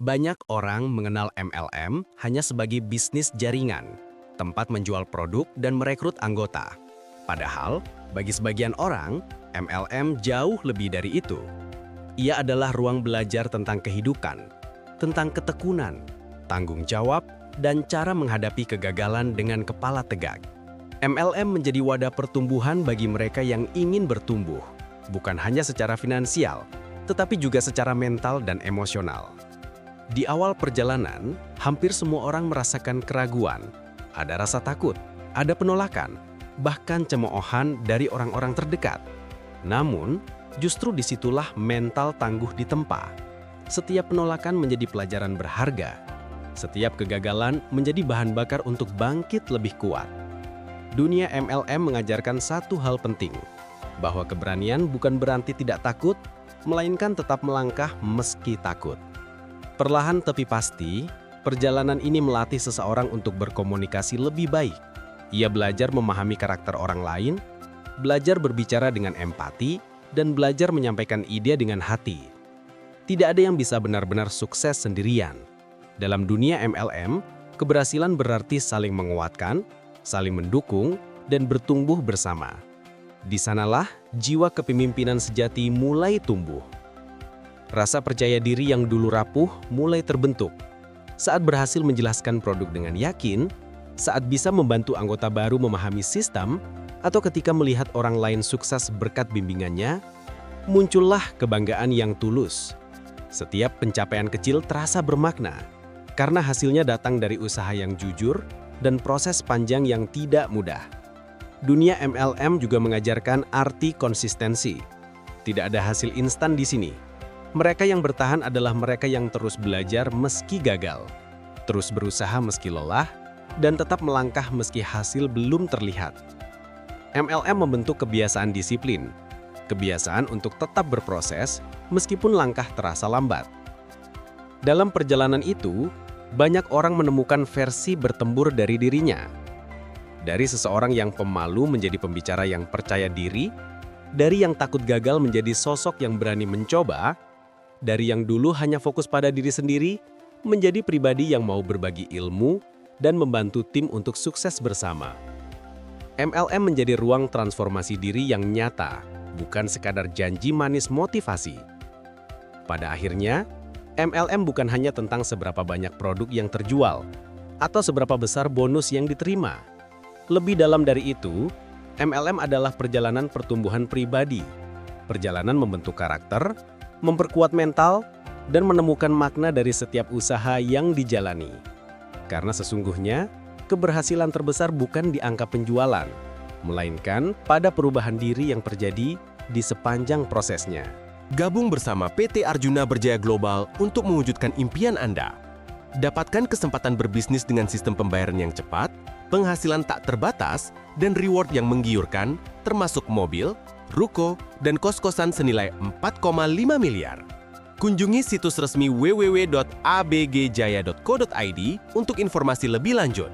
Banyak orang mengenal MLM hanya sebagai bisnis jaringan, tempat menjual produk dan merekrut anggota. Padahal, bagi sebagian orang, MLM jauh lebih dari itu. Ia adalah ruang belajar tentang kehidupan, tentang ketekunan, tanggung jawab, dan cara menghadapi kegagalan dengan kepala tegak. MLM menjadi wadah pertumbuhan bagi mereka yang ingin bertumbuh, bukan hanya secara finansial, tetapi juga secara mental dan emosional. Di awal perjalanan, hampir semua orang merasakan keraguan, ada rasa takut, ada penolakan, bahkan cemoohan dari orang-orang terdekat. Namun, justru disitulah mental tangguh ditempa. Setiap penolakan menjadi pelajaran berharga. Setiap kegagalan menjadi bahan bakar untuk bangkit lebih kuat. Dunia MLM mengajarkan satu hal penting, bahwa keberanian bukan berarti tidak takut, melainkan tetap melangkah meski takut. Perlahan tapi pasti, perjalanan ini melatih seseorang untuk berkomunikasi lebih baik. Ia belajar memahami karakter orang lain, belajar berbicara dengan empati, dan belajar menyampaikan ide dengan hati. Tidak ada yang bisa benar-benar sukses sendirian. Dalam dunia MLM, keberhasilan berarti saling menguatkan, saling mendukung, dan bertumbuh bersama. Di sanalah jiwa kepemimpinan sejati mulai tumbuh. Rasa percaya diri yang dulu rapuh mulai terbentuk. Saat berhasil menjelaskan produk dengan yakin, saat bisa membantu anggota baru memahami sistem, atau ketika melihat orang lain sukses berkat bimbingannya, muncullah kebanggaan yang tulus. Setiap pencapaian kecil terasa bermakna, karena hasilnya datang dari usaha yang jujur dan proses panjang yang tidak mudah. Dunia MLM juga mengajarkan arti konsistensi. Tidak ada hasil instan di sini. Mereka yang bertahan adalah mereka yang terus belajar meski gagal, terus berusaha meski lelah, dan tetap melangkah meski hasil belum terlihat. MLM membentuk kebiasaan disiplin, kebiasaan untuk tetap berproses meskipun langkah terasa lambat. Dalam perjalanan itu, banyak orang menemukan versi bertempur dari dirinya. Dari seseorang yang pemalu menjadi pembicara yang percaya diri, dari yang takut gagal menjadi sosok yang berani mencoba, dari yang dulu hanya fokus pada diri sendiri, menjadi pribadi yang mau berbagi ilmu dan membantu tim untuk sukses bersama. MLM menjadi ruang transformasi diri yang nyata, bukan sekadar janji manis motivasi. Pada akhirnya, MLM bukan hanya tentang seberapa banyak produk yang terjual, atau seberapa besar bonus yang diterima. Lebih dalam dari itu, MLM adalah perjalanan pertumbuhan pribadi, perjalanan membentuk karakter, memperkuat mental, dan menemukan makna dari setiap usaha yang dijalani. Karena sesungguhnya, keberhasilan terbesar bukan di angka penjualan, melainkan pada perubahan diri yang terjadi di sepanjang prosesnya. Gabung bersama PT Arjuna Berjaya Global untuk mewujudkan impian Anda. Dapatkan kesempatan berbisnis dengan sistem pembayaran yang cepat, penghasilan tak terbatas, dan reward yang menggiurkan, termasuk mobil, ruko, dan kos-kosan senilai 4,5 miliar. Kunjungi situs resmi www.abgjaya.co.id untuk informasi lebih lanjut.